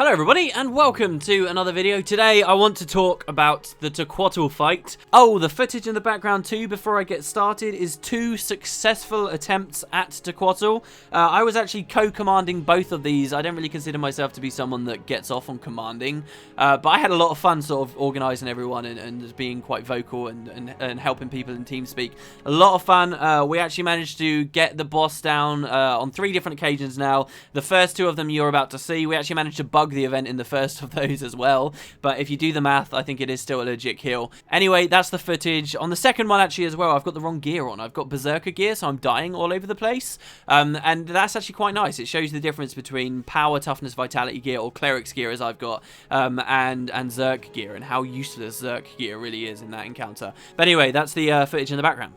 Hello everybody and welcome to another video. Today I want to talk about the Tequatl fight. Oh, the footage in the background too before I get started is 2 successful attempts at Tequatl. I was actually co-commanding both of these. I don't really consider myself to be someone that gets off on commanding, but I had a lot of fun sort of organising everyone and being quite vocal and helping people in TeamSpeak. A lot of fun. We actually managed to get the boss down on 3 different occasions now. The first 2 of them you're about to see. We actually managed to bug the event in the first of those as well, but if you do the math, I think it is still a legit kill. Anyway, that's the footage. On the second one actually as well, I've got the wrong gear on. I've got Berserker gear, so I'm dying all over the place, and that's actually quite nice. It shows the difference between power, toughness, vitality gear, or cleric's gear as I've got, and Zerk gear, and how useless Zerk gear really is in that encounter. But anyway, that's the footage in the background.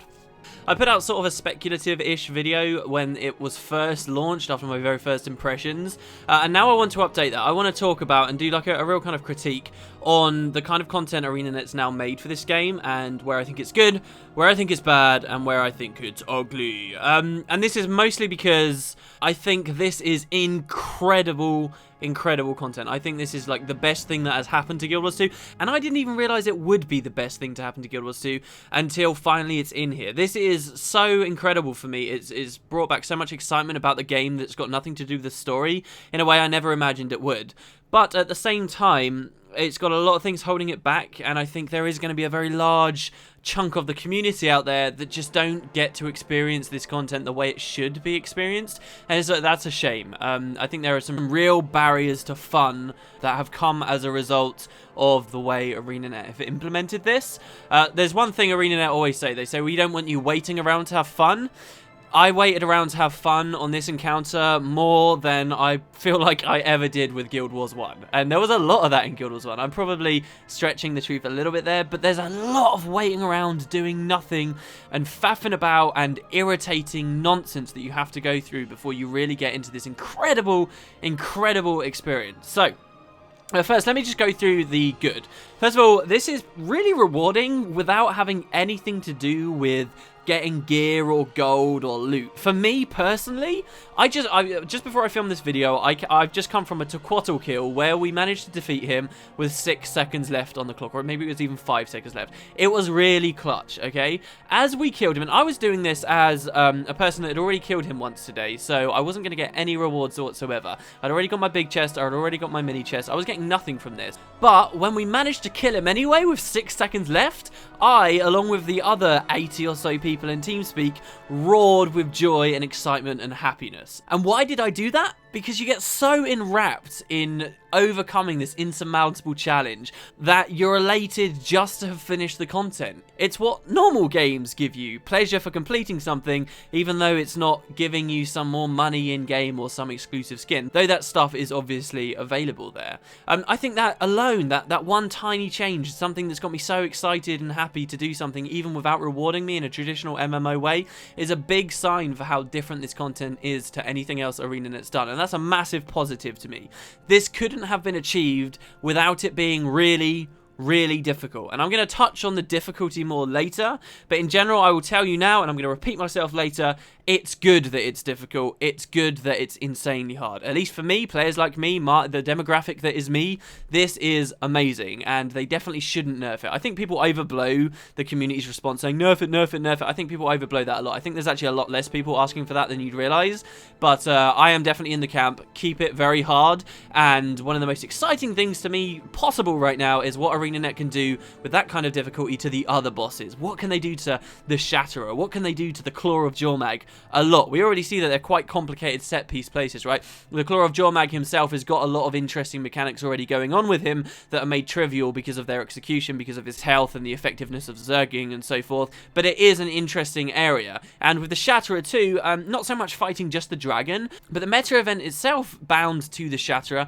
I put out sort of a speculative-ish video when it was first launched after my very first impressions, and now I want to update that. I want to talk about and do like a real kind of critique on the kind of content ArenaNet's now made for this game, and where I think it's good, where I think it's bad, and where I think it's ugly. And this is mostly because I think this is incredible content. I think this is like the best thing that has happened to Guild Wars 2, and I didn't even realize it would be the best thing to happen to Guild Wars 2 until finally it's in here. This is so incredible for me. It's brought back so much excitement about the game that's got nothing to do with the story in a way I never imagined it would. But at the same time, it's got a lot of things holding it back, and I think there is going to be a very large chunk of the community out there that just don't get to experience this content the way it should be experienced, and so that's a shame. I think there are some real barriers to fun that have come as a result of the way ArenaNet have implemented this. There's one thing ArenaNet always say. They say, we don't want you waiting around to have fun. I waited around to have fun on this encounter more than I feel like I ever did with Guild Wars 1. And there was a lot of that in Guild Wars 1. I'm probably stretching the truth a little bit there, but there's a lot of waiting around, doing nothing, and faffing about and irritating nonsense that you have to go through before you really get into this incredible experience. So, first, let me just go through the good. First of all, this is really rewarding without having anything to do with getting gear or gold or loot. For me personally, just before I filmed this video, I've just come from a Tequatl kill where we managed to defeat him with 6 seconds left on the clock, or maybe it was even 5 seconds left. It was really clutch, okay? As we killed him, and I was doing this as a person that had already killed him once today, so I wasn't going to get any rewards whatsoever. I'd already got my big chest, I'd already got my mini chest, I was getting nothing from this. But when we managed to kill him anyway with 6 seconds left, I, along with the other 80 or so people in TeamSpeak, roared with joy and excitement and happiness. And why did I do that? Because you get so enwrapped in overcoming this insurmountable challenge that you're elated just to have finished the content. It's what normal games give you, pleasure for completing something, even though it's not giving you some more money in-game or some exclusive skin, though that stuff is obviously available there. I think that alone, that one tiny change, something that's got me so excited and happy to do something even without rewarding me in a traditional MMO way, is a big sign for how different this content is to anything else ArenaNet's done, and that's a massive positive to me. This couldn't have been achieved without it being really difficult, and I'm going to touch on the difficulty more later, but in general I will tell you now, and I'm going to repeat myself later, it's good that it's difficult, it's good that it's insanely hard. At least for me, players like me, the demographic that is me, this is amazing, and they definitely shouldn't nerf it. I think people overblow the community's response saying nerf it, nerf it, nerf it. I think people overblow that a lot. I think there's actually a lot less people asking for that than you'd realise, but I am definitely in the camp, keep it very hard, and one of the most exciting things to me possible right now is what ArenaNet can do with that kind of difficulty to the other bosses. What can they do to the Shatterer? What can they do to the Claw of Jormag? A lot. We already see that they're quite complicated set piece places, right? The Claw of Jormag himself has got a lot of interesting mechanics already going on with him that are made trivial because of their execution, because of his health and the effectiveness of zerging and so forth, but it is an interesting area. And with the Shatterer too, not so much fighting just the dragon, but the meta event itself bound to the Shatterer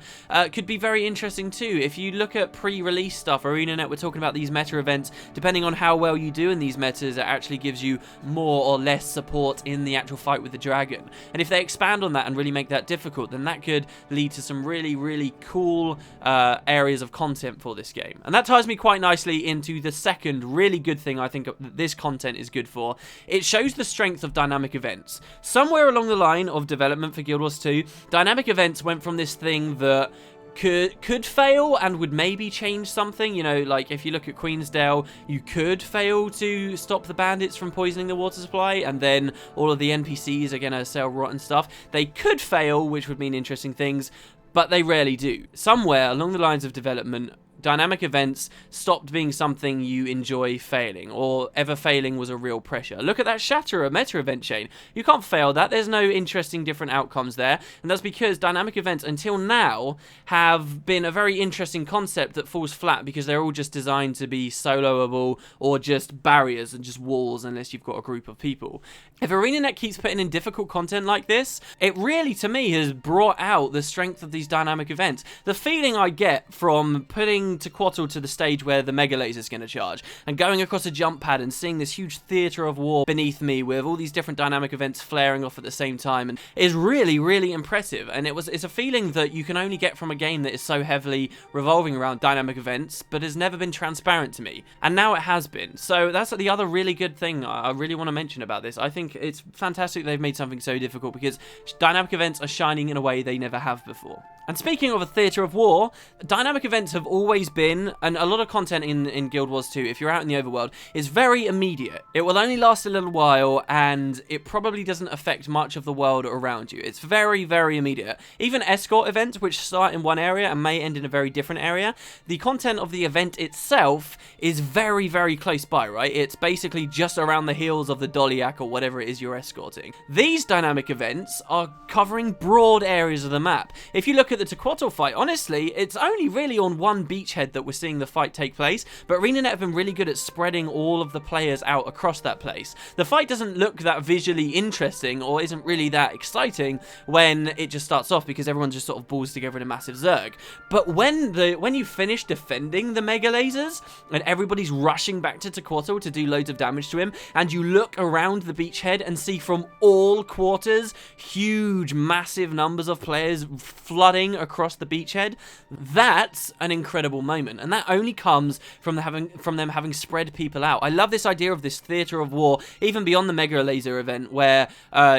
could be very interesting too. If you look at pre-release stuff, ArenaNet were talking about these meta events, depending on how well you do in these metas, it actually gives you more or less support in the actual fight with the dragon. And if they expand on that and really make that difficult, then that could lead to some really cool areas of content for this game. And that ties me quite nicely into the second really good thing I think this content is good for. It shows the strength of dynamic events. Somewhere along the line of development for Guild Wars 2, dynamic events went from this thing that could fail and would maybe change something. You know, like if you look at Queensdale, you could fail to stop the bandits from poisoning the water supply, and then all of the NPCs are going to sell rotten stuff. They could fail, which would mean interesting things, but they rarely do. Somewhere along the lines of development, dynamic events stopped being something you enjoy failing, or ever failing was a real pressure. Look at that Shatterer meta event chain. You can't fail that. There's no interesting different outcomes there, and that's because dynamic events until now have been a very interesting concept that falls flat because they're all just designed to be soloable or just barriers and just walls unless you've got a group of people. If ArenaNet keeps putting in difficult content like this, it really, to me, has brought out the strength of these dynamic events. The feeling I get from putting Tequatl to the stage where the Mega Laser's going to charge, and going across a jump pad and seeing this huge theatre of war beneath me with all these different dynamic events flaring off at the same time, and is really, really impressive. And it's a feeling that you can only get from a game that is so heavily revolving around dynamic events, but has never been transparent to me. And now it has been. So that's the other really good thing I really want to mention about this. I think it's fantastic they've made something so difficult, because dynamic events are shining in a way they never have before. And speaking of a theatre of war, dynamic events have always been, and a lot of content in Guild Wars 2, if you're out in the overworld, is very immediate. It will only last a little while, and it probably doesn't affect much of the world around you. It's very, very immediate. Even escort events, which start in one area and may end in a very different area, the content of the event itself is very, very close by, right? It's basically just around the heels of the Dolyak or whatever it is you're escorting. These dynamic events are covering broad areas of the map. If you look at the Tequatl fight, honestly, it's only really on one beachhead that we're seeing the fight take place, but ArenaNet have been really good at spreading all of the players out across that place. The fight doesn't look that visually interesting, or isn't really that exciting when it just starts off, because everyone just sort of balls together in a massive zerg. But when you finish defending the Mega Lasers, and everybody's rushing back to Tequatl to do loads of damage to him, and you look around the beachhead and see from all quarters huge, massive numbers of players flooding across the beachhead, that's an incredible moment, and that only comes from them having spread people out. I love this idea of this theatre of war, even beyond the Mega Laser event, where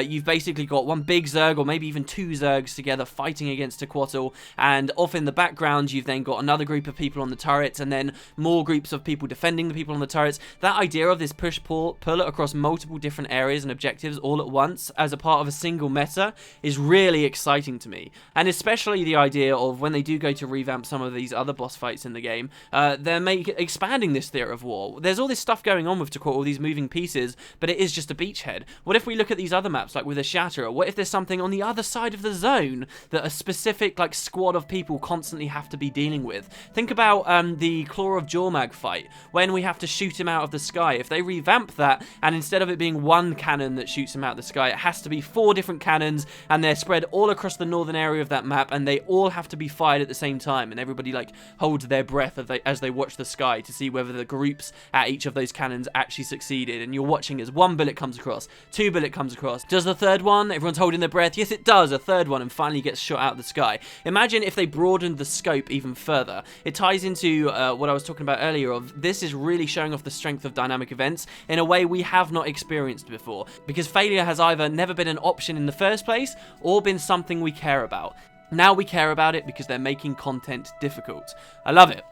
you've basically got one big Zerg, or maybe even two Zergs together fighting against Tequatl, and off in the background you've then got another group of people on the turrets, and then more groups of people defending the people on the turrets. That idea of this push-pull across multiple different areas and objectives all at once as a part of a single meta is really exciting to me, and especially the idea of when they do go to revamp some of these other boss fights in the game, they're expanding this theatre of war. There's all this stuff going on with Tequatl, all these moving pieces, but it is just a beachhead. What if we look at these other maps, like with a Shatterer? What if there's something on the other side of the zone that a specific squad of people constantly have to be dealing with? Think about the Claw of Jormag fight, when we have to shoot him out of the sky. If they revamp that, and instead of it being one cannon that shoots him out of the sky, it has to be 4 different cannons, and they're spread all across the northern area of that map, and they all have to be fired at the same time, and everybody holds their breath as they watch the sky to see whether the groups at each of those cannons actually succeeded. And you're watching as 1 bullet comes across, 2 bullet comes across. Does the third one? Everyone's holding their breath. Yes, it does. A third one, and finally gets shot out of the sky. Imagine if they broadened the scope even further. It ties into what I was talking about earlier, of this is really showing off the strength of dynamic events in a way we have not experienced before, because failure has either never been an option in the first place, or been something we care about. Now we care about it because they're making content difficult. I love it.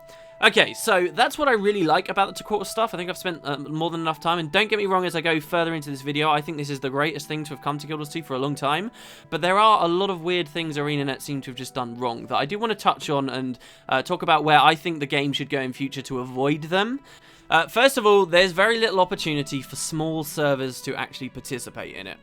Okay, so that's what I really like about the Tequatl stuff. I think I've spent more than enough time, and don't get me wrong, as I go further into this video, I think this is the greatest thing to have come to Guild Wars 2 for a long time, but there are a lot of weird things ArenaNet seem to have just done wrong that I do want to touch on and talk about where I think the game should go in future to avoid them. First of all, there's very little opportunity for small servers to actually participate in it.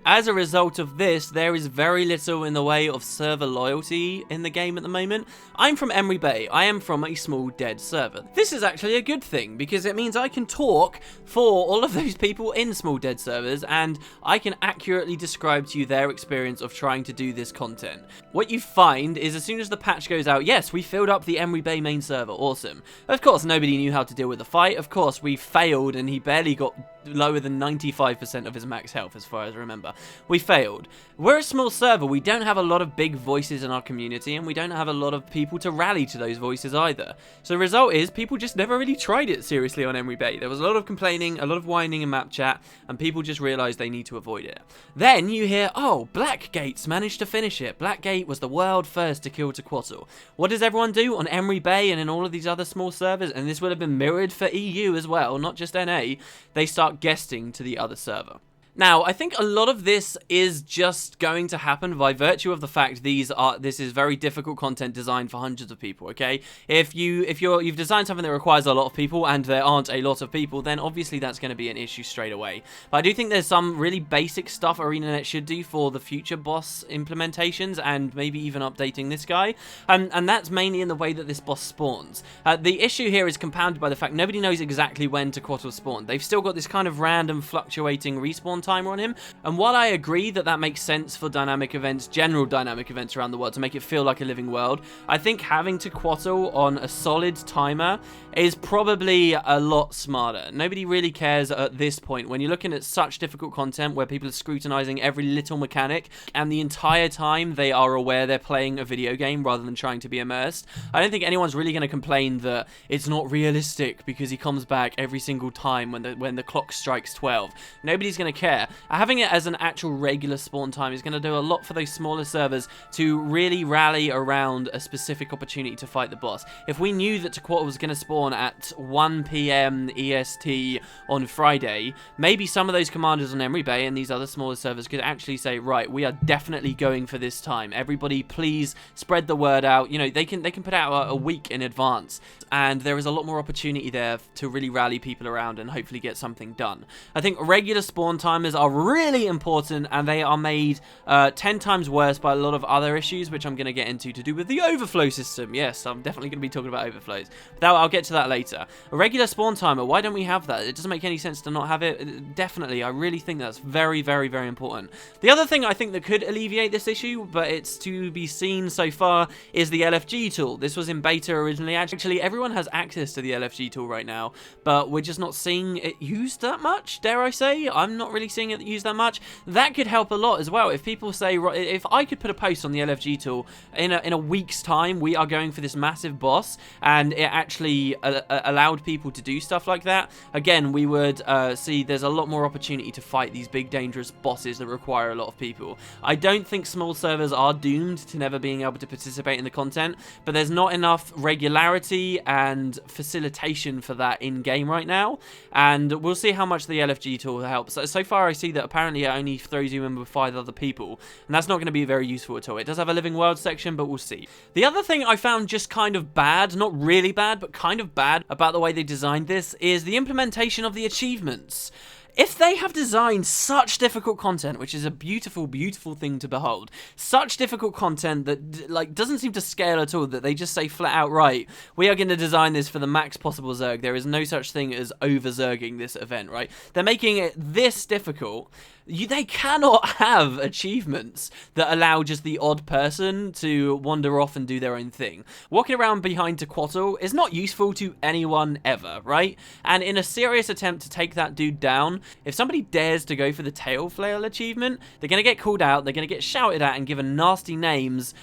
As a result of this, there is very little in the way of server loyalty in the game at the moment. I'm from Emery Bay. I am from a small dead server. This is actually a good thing, because it means I can talk for all of those people in small dead servers, and I can accurately describe to you their experience of trying to do this content. What you find is, as soon as the patch goes out, yes, we filled up the Emery Bay main server, awesome. Of course, nobody knew how to deal with the fight. Of course, we failed and he barely got lower than 95% of his max health, as far as I remember. We failed. We're a small server. We don't have a lot of big voices in our community, and we don't have a lot of people to rally to those voices either. So the result is people just never really tried it seriously on Emery Bay. There was a lot of complaining, a lot of whining in map chat, and people just realized they need to avoid it. Then you hear, oh, Blackgate's managed to finish it. Blackgate was the world first to kill Tequatl. What does everyone do on Emery Bay and in all of these other small servers? And this would have been mirrored for EU as well, not just NA. They start guesting to the other server. Now, I think a lot of this is just going to happen by virtue of the fact this is very difficult content designed for hundreds of people, okay? If you've designed something that requires a lot of people and there aren't a lot of people, then obviously that's going to be an issue straight away. But I do think there's some really basic stuff ArenaNet should do for the future boss implementations and maybe even updating this guy. And that's mainly in the way that this boss spawns. The issue here is compounded by the fact nobody knows exactly when Tequatl spawned. They've still got this kind of random fluctuating respawn timer on him, and while I agree that that makes sense for dynamic events, general dynamic events around the world, to make it feel like a living world, I think having Tequatl on a solid timer is probably a lot smarter. Nobody really cares at this point when you're looking at such difficult content where people are scrutinizing every little mechanic, and the entire time they are aware they're playing a video game rather than trying to be immersed. I don't think anyone's really going to complain that it's not realistic because he comes back every single time when the clock strikes 12. Nobody's going to care. Having it as an actual regular spawn time is going to do a lot for those smaller servers to really rally around a specific opportunity to fight the boss. If we knew that Tequatl was going to spawn at 1 PM EST on Friday, maybe some of those commanders on Emery Bay and these other smaller servers could actually say, right, we are definitely going for this time. Everybody, please spread the word out. You know, they can put out a week in advance, and there is a lot more opportunity there to really rally people around and hopefully get something done. I think regular spawn timers are really important, and they are made 10 times worse by a lot of other issues, which I'm going to get into to do with the overflow system. Yes, I'm definitely going to be talking about overflows. But I'll get to that later. A regular spawn timer, why don't we have that? It doesn't make any sense to not have it. Definitely, I really think that's very, very, very important. The other thing I think that could alleviate this issue, but it's to be seen so far, is the LFG tool. This was in beta originally. Actually, everyone has access to the LFG tool right now, but we're just not seeing it used that much, dare I say. I'm not really seeing it used that much. That could help a lot as well. If people say, if I could put a post on the LFG tool in a week's time, we are going for this massive boss, and it actually allowed people to do stuff like that, again, we would see there's a lot more opportunity to fight these big dangerous bosses that require a lot of people. I don't think small servers are doomed to never being able to participate in the content, but there's not enough regularity and facilitation for that in game right now, and we'll see how much the LFG tool helps. So far I see that apparently it only throws you in with 5 other people, and that's not going to be very useful at all. It does have a living world section, but we'll see. The other thing I found just kind of bad, not really bad, but kind of bad about the way they designed this is the implementation of the achievements. If they have designed such difficult content, which is a beautiful, beautiful thing to behold, such difficult content that like doesn't seem to scale at all, that they just say flat out, right, we are going to design this for the max possible Zerg. There is no such thing as over-Zerging this event, right? They're making it this difficult. They cannot have achievements that allow just the odd person to wander off and do their own thing. Walking around behind Tequatl is not useful to anyone ever, right? And in a serious attempt to take that dude down, if somebody dares to go for the tail flail achievement, they're going to get called out, they're going to get shouted at and given nasty names,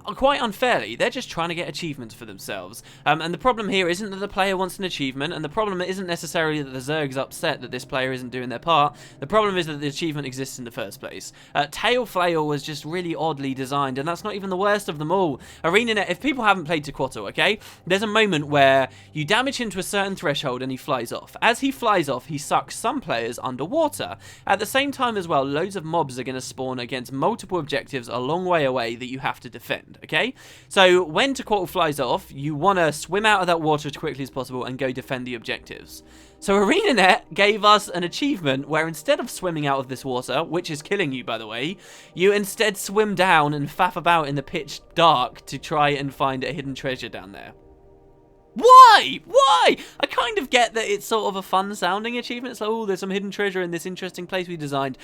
quite unfairly. They're just trying to get achievements for themselves. And the problem here isn't that the player wants an achievement, and the problem isn't necessarily that the Zerg's upset that this player isn't doing their part. The problem is that the achievement exists in the first place. Tail flail was just really oddly designed, and that's not even the worst of them all. ArenaNet, if people haven't played Tequatl, okay, there's a moment where you damage him to a certain threshold and he flies off. As he flies off, he sucks some players underwater. At the same time as well, loads of mobs are going to spawn against multiple objectives a long way away that you have to defend, okay? So when Tequatl flies off, you want to swim out of that water as quickly as possible and go defend the objectives. So ArenaNet gave us an achievement where instead of swimming out of this water, which is killing you by the way, you instead swim down and faff about in the pitch dark to try and find a hidden treasure down there. Why? Why? I kind of get that it's sort of a fun-sounding achievement. It's like, oh, there's some hidden treasure in this interesting place we designed.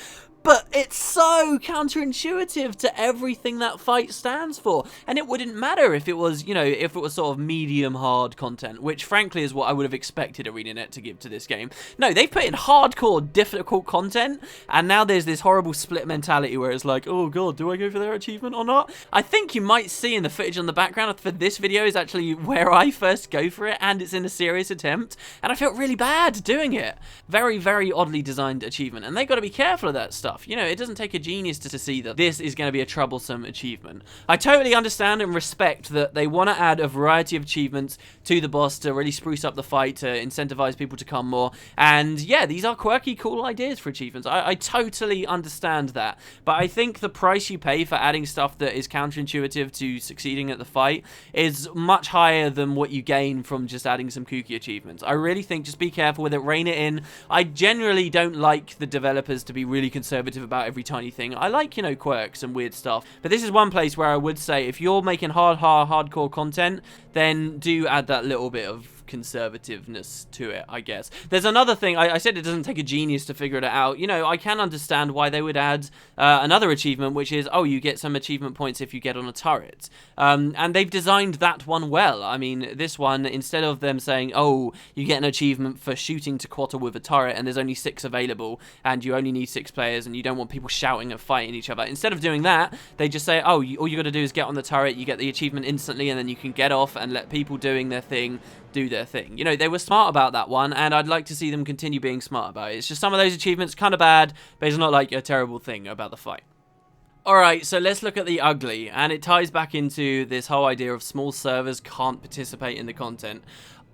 But it's so counterintuitive to everything that fight stands for. And it wouldn't matter if it was, you know, if it was sort of medium-hard content, which frankly is what I would have expected ArenaNet to give to this game. No, they've put in hardcore, difficult content, and now there's this horrible split mentality where it's like, oh god, do I go for their achievement or not? I think you might see in the footage on the background for this video is actually where I first go for it, and it's in a serious attempt, and I felt really bad doing it. Very, very oddly designed achievement, and they got to be careful of that stuff. You know, it doesn't take a genius to see that this is going to be a troublesome achievement. I totally understand and respect that they want to add a variety of achievements to the boss to really spruce up the fight, to incentivize people to come more, and yeah, these are quirky, cool ideas for achievements. I totally understand that, but I think the price you pay for adding stuff that is counterintuitive to succeeding at the fight is much higher than what you gain from just adding some kooky achievements. I really think just be careful with it, rein it in. I generally don't like the developers to be really conservative about every tiny thing. I like, you know, quirks and weird stuff, but this is one place where I would say if you're making hardcore content, then do add that little bit of conservativeness to it, I guess. There's another thing, I said it doesn't take a genius to figure it out. You know, I can understand why they would add another achievement, which is, oh, you get some achievement points if you get on a turret. And they've designed that one well. I mean, this one, instead of them saying, oh, you get an achievement for shooting Tequatl with a turret and there's only 6 available and you only need 6 players and you don't want people shouting and fighting each other. Instead of doing that, they just say, oh, all you got to do is get on the turret, you get the achievement instantly, and then you can get off and let people doing their thing do their thing. You know, they were smart about that one, and I'd like to see them continue being smart about it. It's just some of those achievements kind of bad, but it's not like a terrible thing about the fight. Alright, so let's look at the ugly, and it ties back into this whole idea of small servers can't participate in the content.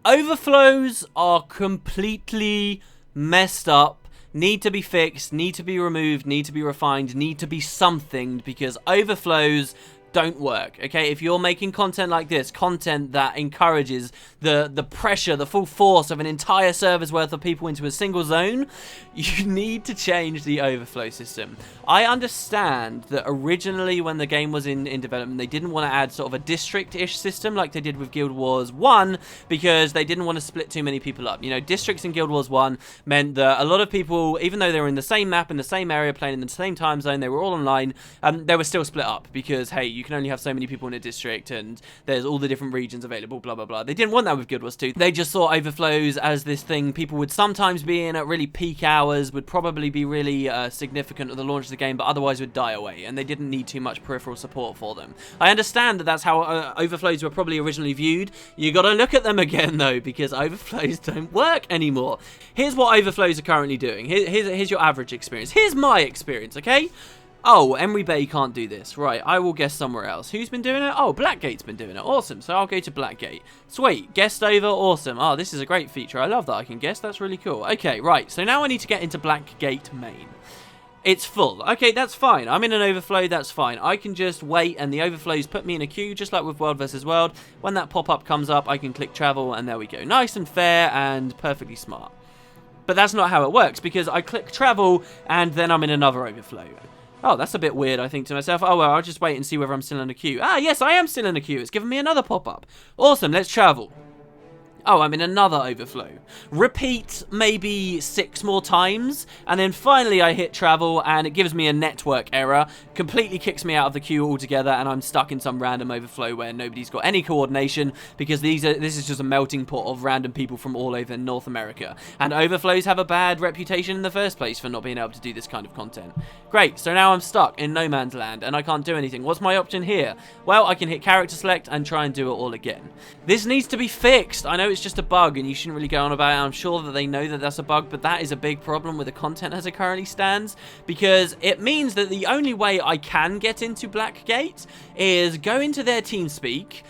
Overflows are completely messed up, need to be fixed, need to be removed, need to be refined, need to be something, because overflows don't work, okay? If you're making content like this, content that encourages the pressure, the full force of an entire server's worth of people into a single zone, you need to change the overflow system. I understand that originally when the game was in development, they didn't want to add sort of a district-ish system like they did with Guild Wars 1 because they didn't want to split too many people up. You know, districts in Guild Wars 1 meant that a lot of people, even though they were in the same map, in the same area, playing in the same time zone, they were all online, they were still split up because, hey, you can only have so many people in a district and there's all the different regions available, blah, blah, blah. They didn't want that with Guild Wars 2. They just saw overflows as this thing people would sometimes be in at really peak hours, would probably be really significant at the launch of the game, but otherwise would die away, and they didn't need too much peripheral support for them. I understand that that's how overflows were probably originally viewed. You gotta look at them again, though, because overflows don't work anymore. Here's what overflows are currently doing. Here's your average experience. Here's my experience, okay? Oh, Emery Bay can't do this. Right, I will guess somewhere else. Who's been doing it? Oh, Blackgate's been doing it. Awesome. So I'll go to Blackgate. Sweet. Guest over. Awesome. Oh, this is a great feature. I love that I can guess. That's really cool. Okay, right. So now I need to get into Blackgate main. It's full. Okay, that's fine. I'm in an overflow. That's fine. I can just wait, and the overflows put me in a queue, just like with World vs. World. When that pop-up comes up, I can click travel, and there we go. Nice and fair and perfectly smart. But that's not how it works, because I click travel, and then I'm in another overflow. Oh, that's a bit weird, I think to myself. Oh, well, I'll just wait and see whether I'm still in a queue. Ah, yes, I am still in a queue. It's given me another pop-up. Awesome, let's travel. Oh, I'm in another overflow. Repeat maybe 6 more times, and then finally I hit travel, and it gives me a network error, completely kicks me out of the queue altogether, and I'm stuck in some random overflow where nobody's got any coordination, because this is just a melting pot of random people from all over North America. And overflows have a bad reputation in the first place for not being able to do this kind of content. Great, so now I'm stuck in no man's land, and I can't do anything. What's my option here? Well, I can hit character select and try and do it all again. This needs to be fixed. I know it's just a bug and you shouldn't really go on about it. I'm sure that they know that that's a bug, but that is a big problem with the content as it currently stands, because it means that the only way I can get into Blackgate is go into their TeamSpeak,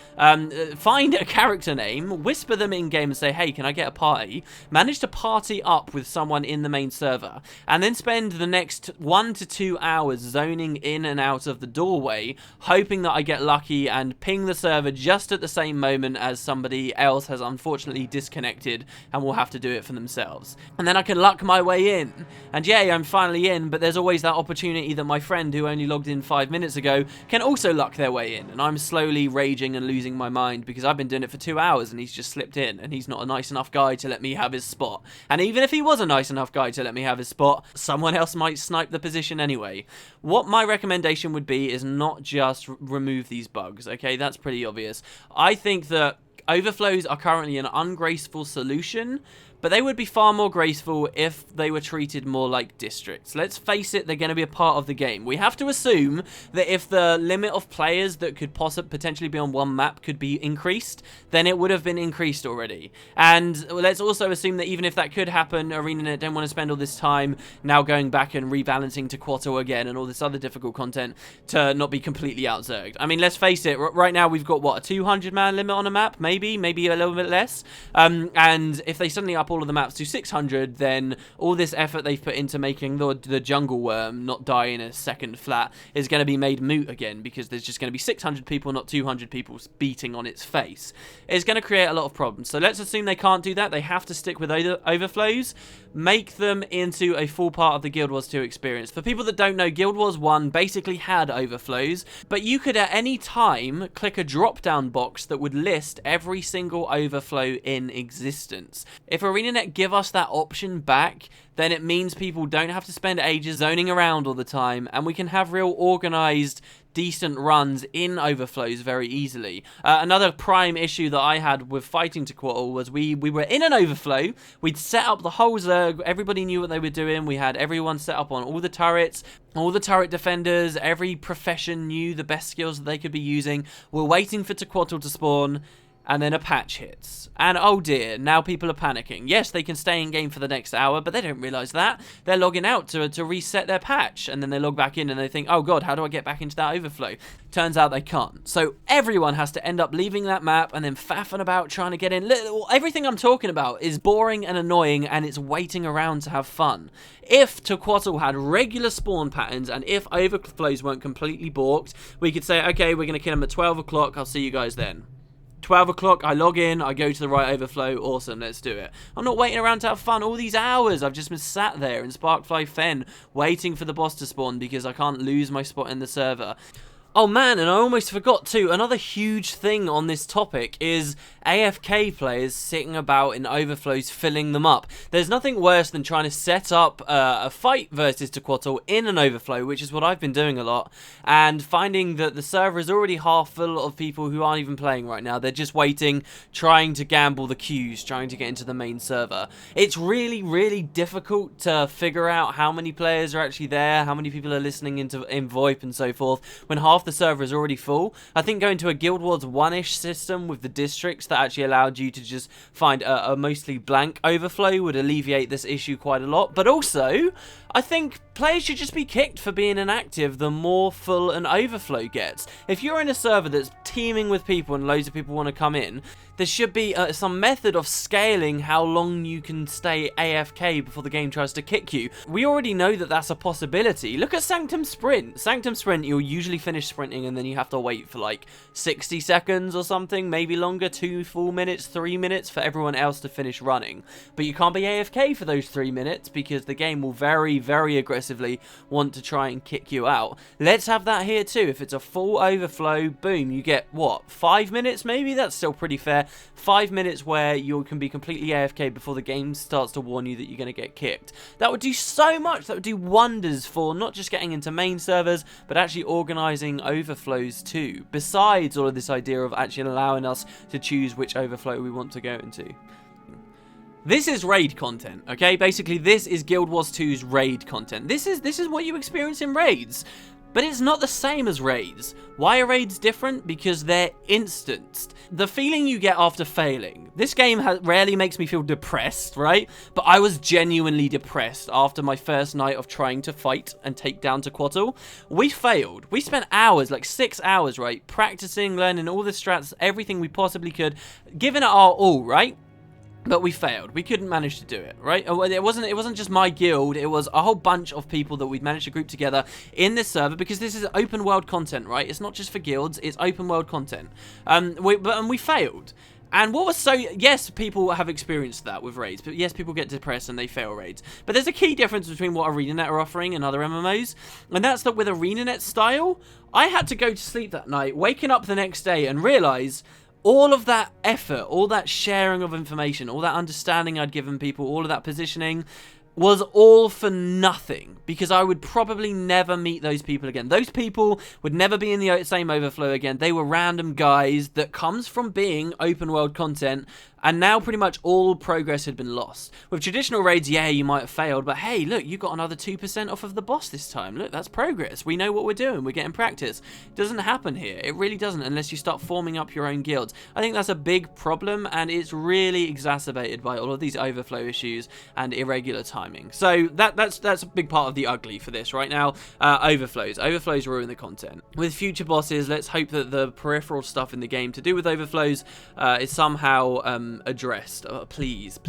find a character name, whisper them in game and say, hey, can I get a party? Manage to party up with someone in the main server, and then spend the next 1 to 2 hours zoning in and out of the doorway, hoping that I get lucky and ping the server just at the same moment as somebody else has unfortunately unfortunately disconnected and will have to do it for themselves. And then I can luck my way in. And yay, I'm finally in, but there's always that opportunity that my friend who only logged in 5 minutes ago can also luck their way in. And I'm slowly raging and losing my mind because I've been doing it for 2 hours and he's just slipped in and he's not a nice enough guy to let me have his spot. And even if he was a nice enough guy to let me have his spot, someone else might snipe the position anyway. What my recommendation would be is not just remove these bugs, okay? That's pretty obvious. I think that overflows are currently an ungraceful solution, but they would be far more graceful if they were treated more like districts. Let's face it, they're going to be a part of the game. We have to assume that if the limit of players that could potentially be on one map could be increased, then it would have been increased already. And let's also assume that even if that could happen, ArenaNet don't want to spend all this time now going back and rebalancing Tequatl again and all this other difficult content to not be completely outzerged. I mean, let's face it, right now we've got, what, a 200-man limit on a map? Maybe a little bit less. And if they suddenly up all of the maps to 600, then all this effort they've put into making the jungle worm not die in a second flat is going to be made moot again, because there's just going to be 600 people, not 200 people beating on its face. It's going to create a lot of problems. So let's assume they can't do that. They have to stick with overflows. Make them into a full part of the Guild Wars 2 experience. For people that don't know, Guild Wars 1 basically had overflows, but you could at any time click a drop-down box that would list every single overflow in existence. If ArenaNet give us that option back, then it means people don't have to spend ages zoning around all the time, and we can have real organized, decent runs in overflows very easily. Another prime issue that I had with fighting Tequatl was we were in an overflow, we'd set up the whole Zerg, everybody knew what they were doing, we had everyone set up on all the turrets, all the turret defenders, every profession knew the best skills that they could be using. We're waiting for Tequatl to spawn, and then a patch hits. And oh dear, now people are panicking. Yes, they can stay in game for the next hour, but they don't realise that. They're logging out to reset their patch, and then they log back in and they think, oh god, how do I get back into that overflow? Turns out they can't. So everyone has to end up leaving that map and then faffing about trying to get in. Everything I'm talking about is boring and annoying, and it's waiting around to have fun. If Tequatl had regular spawn patterns, and if overflows weren't completely balked, we could say, okay, we're going to kill them at 12 o'clock, I'll see you guys then. 12 o'clock, I log in, I go to the right overflow, awesome, let's do it. I'm not waiting around to have fun all these hours. I've just been sat there in Sparkfly Fen waiting for the boss to spawn because I can't lose my spot in the server. Oh man, and I almost forgot too, another huge thing on this topic is AFK players sitting about in overflows filling them up. There's nothing worse than trying to set up a fight versus Tequatl in an overflow, which is what I've been doing a lot, and finding that the server is already half full of people who aren't even playing right now. They're just waiting, trying to gamble the queues, trying to get into the main server. It's really, really difficult to figure out how many players are actually there, how many people are listening in VoIP and so forth, when half the server is already full. I think going to a Guild Wars 1-ish system with the districts that actually allowed you to just find a mostly blank overflow would alleviate this issue quite a lot. But also, I think players should just be kicked for being inactive the more full an overflow gets. If you're in a server that's teeming with people and loads of people want to come in, there should be some method of scaling how long you can stay AFK before the game tries to kick you. We already know that that's a possibility. Look at Sanctum Sprint. Sanctum Sprint, you'll usually finish sprinting and then you have to wait for like 60 seconds or something, maybe longer, 2 full minutes, 3 minutes for everyone else to finish running. But you can't be AFK for those 3 minutes because the game will very, very aggressively want to try and kick you out. Let's have that here too. If it's a full overflow, boom, you get, what, 5 minutes maybe? That's still pretty fair. 5 minutes where you can be completely AFK before the game starts to warn you that you're going to get kicked. That would do so much. That would do wonders for not just getting into main servers, but actually organising overflows too. Besides all of this idea of actually allowing us to choose which overflow we want to go into. This is raid content, okay? Basically, this is Guild Wars 2's raid content. This is what you experience in raids. But it's not the same as raids. Why are raids different? Because they're instanced. The feeling you get after failing. This game rarely makes me feel depressed, right? But I was genuinely depressed after my first night of trying to fight and take down Tequatl. We failed. We spent hours, like 6 hours, right? Practicing, learning all the strats, everything we possibly could, giving it our all, right? But we failed. We couldn't manage to do it, right? It wasn't just my guild. It was a whole bunch of people that we'd managed to group together in this server because this is open world content, right? It's not just for guilds. It's open world content. And we failed. And what was so... Yes, people have experienced that with raids. But yes, people get depressed and they fail raids. But there's a key difference between what ArenaNet are offering and other MMOs. And that's that with ArenaNet style, I had to go to sleep that night, waking up the next day and realise all of that effort, all that sharing of information, all that understanding I'd given people, all of that positioning was all for nothing, because I would probably never meet those people again. Those people would never be in the same overflow again. They were random guys that comes from being open world content, and now pretty much all progress had been lost. With traditional raids, yeah, you might have failed, but hey, look, you got another 2% off of the boss this time. Look, that's progress. We know what we're doing. We're getting practice. It doesn't happen here. It really doesn't, unless you start forming up your own guilds. I think that's a big problem, and it's really exacerbated by all of these overflow issues and irregular timing. So that's a big part of the ugly for this right now. Overflows. Overflows ruin the content. With future bosses, let's hope that the peripheral stuff in the game to do with overflows is somehow addressed. Please.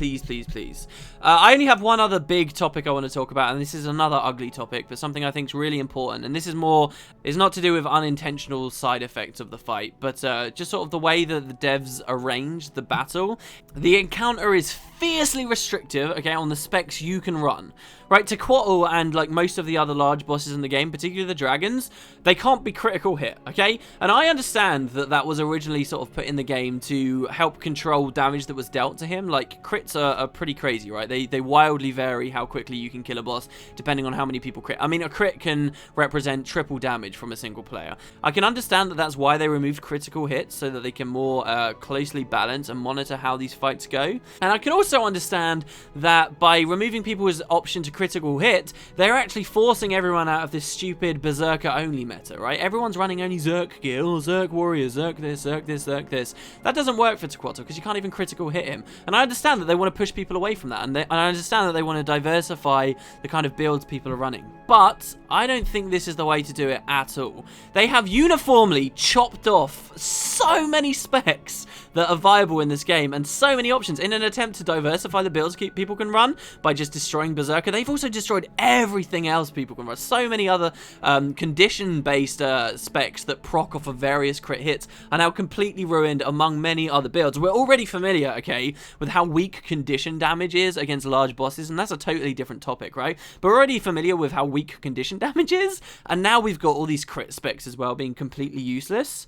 I only have one other big topic I want to talk about, and this is another ugly topic, but something I think is really important, and this is not to do with unintentional side effects of the fight, but just sort of the way that the devs arranged the battle. The encounter is fiercely restrictive, okay, on the specs you can run. Right, Tequatl and like most of the other large bosses in the game, particularly the dragons, they can't be critical hit, okay? And I understand that that was originally sort of put in the game to help control damage that was dealt to him. Like, crits are pretty crazy, right? They wildly vary how quickly you can kill a boss, depending on how many people crit. I mean, a crit can represent triple damage from a single player. I can understand that that's why they removed critical hits, so that they can more closely balance and monitor how these fights go. And I can also understand that by removing people's option to critical hit, they're actually forcing everyone out of this stupid berserker only meta, right? Everyone's running only Zerk gear, Zerk warrior, Zerk this, Zerk this, Zerk this. That doesn't work for Tequatl, because you can't even critical hit him. And I understand that they want to push people away from that, and I understand that they want to diversify the kind of builds people are running. But I don't think this is the way to do it at all. They have uniformly chopped off so many specs that are viable in this game, and so many options in an attempt to diversify the builds people can run by just destroying Berserker. They've also destroyed everything else people can run. So many other condition-based specs that proc off of various crit hits are now completely ruined among many other builds. We're already familiar, okay, with how weak condition damage is against large bosses, and that's a totally different topic, right? But we're already familiar with how weak condition damage is, and now we've got all these crit specs as well being completely useless.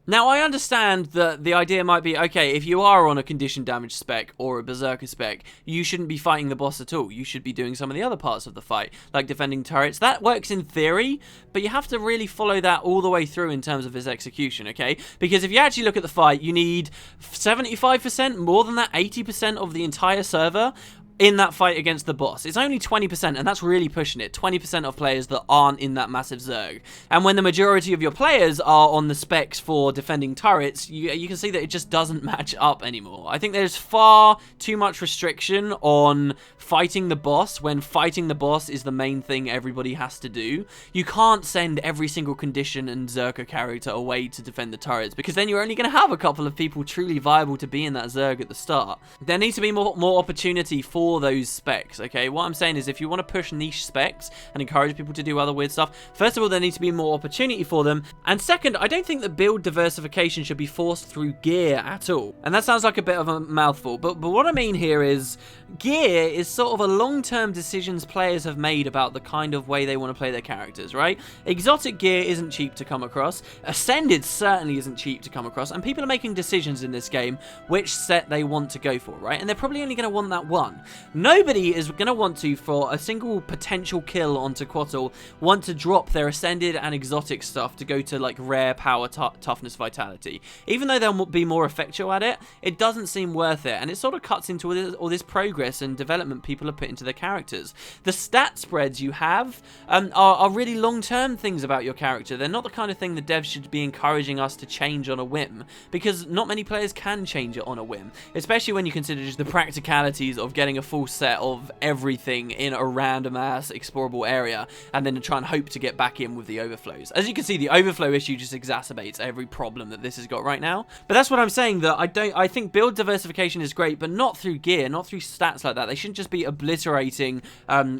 Now, I understand that the idea might be, okay, if you are on a condition damage spec or a berserker spec, you shouldn't be fighting the boss at all. You should be doing some of the other parts of the fight, like defending turrets. That works in theory, but you have to really follow that all the way through in terms of its execution, okay? Because if you actually look at the fight, you need 75%, more than that, 80% of the entire server in that fight against the boss. It's only 20%, and that's really pushing it. 20% of players that aren't in that massive Zerg. And when the majority of your players are on the specs for defending turrets, you can see that it just doesn't match up anymore. I think there's far too much restriction on fighting the boss when fighting the boss is the main thing everybody has to do. You can't send every single condition and Zerker character away to defend the turrets, because then you're only going to have a couple of people truly viable to be in that Zerg at the start. There needs to be more opportunity for those specs, okay? What I'm saying is, if you want to push niche specs and encourage people to do other weird stuff, first of all, there needs to be more opportunity for them, and second, I don't think that build diversification should be forced through gear at all. And that sounds like a bit of a mouthful, but what I mean here is, gear is sort of a long-term decisions players have made about the kind of way they want to play their characters, right? Exotic gear isn't cheap to come across, Ascended certainly isn't cheap to come across, and people are making decisions in this game which set they want to go for, right? And they're probably only going to want that one. Nobody is going to want to, for a single potential kill on Tequatl, want to drop their Ascended and Exotic stuff to go to like rare power, toughness, vitality. Even though they'll be more effectual at it, it doesn't seem worth it, and it sort of cuts into all this progress and development people have put into their characters. The stat spreads you have are really long-term things about your character. They're not the kind of thing the devs should be encouraging us to change on a whim, because not many players can change it on a whim, especially when you consider just the practicalities of getting a full set of everything in a random ass explorable area, and then try and hope to get back in with the overflows. As you can see, the overflow issue just exacerbates every problem that this has got right now. But that's what I'm saying, that I think build diversification is great, but not through gear, not through stats like that. They shouldn't just be obliterating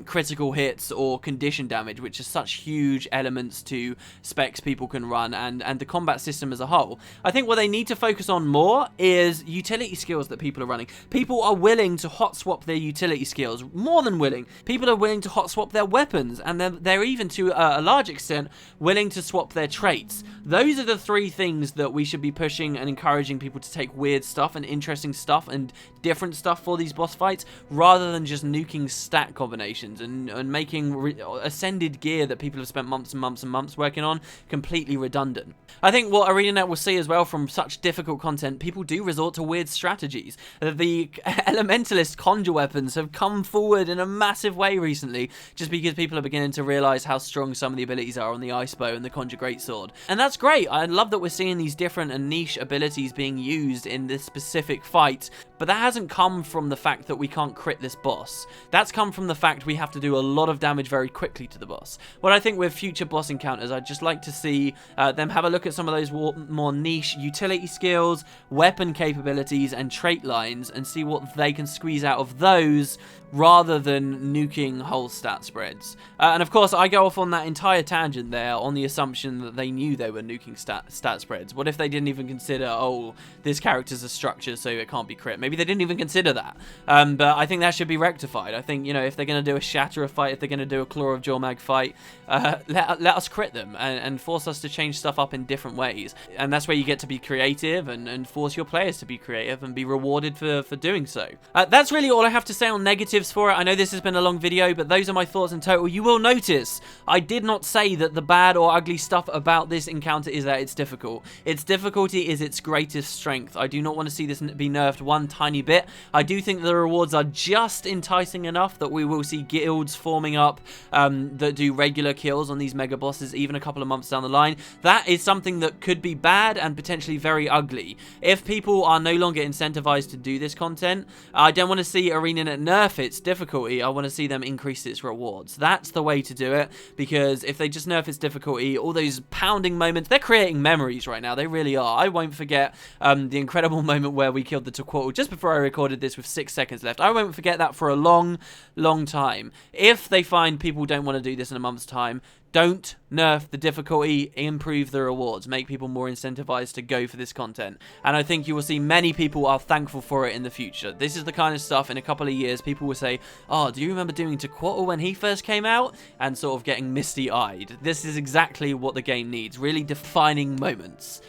critical hits or condition damage, which are such huge elements to specs people can run, and the combat system as a whole. I think what they need to focus on more is utility skills that people are running. People are willing to hot swap their utility skills, more than willing. People are willing to hot swap their weapons, and they're even to a large extent willing to swap their traits. Those are the three things that we should be pushing and encouraging people to take weird stuff and interesting stuff and different stuff for these boss fights, rather than just nuking stat combinations and making ascended gear that people have spent months and months and months working on completely redundant. I think what ArenaNet will see as well from such difficult content, people do resort to weird strategies. The elementalist conjure weapons have come forward in a massive way recently, just because people are beginning to realise how strong some of the abilities are on the ice bow and the conjure greatsword. And that's great. I love that we're seeing these different and niche abilities being used in this specific fight, but that hasn't come from the fact that we can't crit this boss. That's come from the fact we have to do a lot of damage very quickly to the boss. What I think with future boss encounters, I'd just like to see them have a look at some of those more niche utility skills, weapon capabilities, and trait lines, and see what they can squeeze out of those, rather than nuking whole stat spreads. And of course, I go off on that entire tangent there on the assumption that they knew they were nuking stat spreads. What if they didn't even consider, oh, this character's a structure, so it can't be crit? Maybe they didn't even consider that. But I think that should be rectified. I think, you know, if they're going to do a Shatterer fight, if they're going to do a Claw of Jormag fight, let us crit them and force us to change stuff up in different ways. And that's where you get to be creative and force your players to be creative and be rewarded for doing so. That's really all I have to say on negatives for it. I know this has been a long video, but those are my thoughts in total. You will notice I did not say that the bad or ugly stuff about this encounter is that it's difficult. Its difficulty is its greatest strength. I do not want to see this be nerfed one tiny bit. I do think the rewards are just enticing enough that we will see guilds forming up that do regular kills on these mega bosses even a couple of months down the line. That is something that could be bad and potentially very ugly. If people are no longer incentivized to do this content, I don't want to see ArenaNet nerf its difficulty. I want to see them increase its rewards. That's the way to do it, because if they just nerf its difficulty, all those pounding moments, they're creating memories right now. They really are. I won't forget the incredible moment where we killed the Tequatl just before I recorded this with 6 seconds left. I won't forget that for a long, long time. If they find people don't want to do this in a month's time, don't nerf the difficulty, improve the rewards, make people more incentivized to go for this content. And I think you will see many people are thankful for it in the future. This is the kind of stuff in a couple of years people will say, oh, do you remember doing Tequatl when he first came out? And sort of getting misty-eyed. This is exactly what the game needs, really defining moments.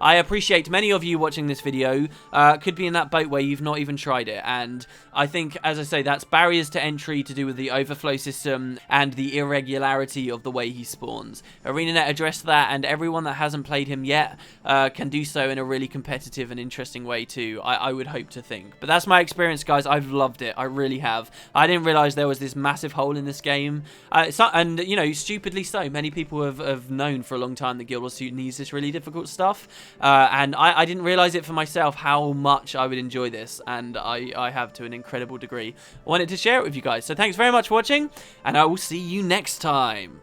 I appreciate many of you watching this video could be in that boat where you've not even tried it, and I think, as I say, that's barriers to entry to do with the overflow system and the irregularity of the way he spawns. ArenaNet addressed that, and everyone that hasn't played him yet can do so in a really competitive and interesting way too, I would hope to think. But that's my experience, guys. I've loved it. I really have. I didn't realise there was this massive hole in this game, and, you know, stupidly so. Many people have known for a long time that Guild Wars 2 needs this really difficult stuff. And I didn't realise it for myself how much I would enjoy this, and I have to an incredible degree. I wanted to share it with you guys. So thanks very much for watching, and I will see you next time.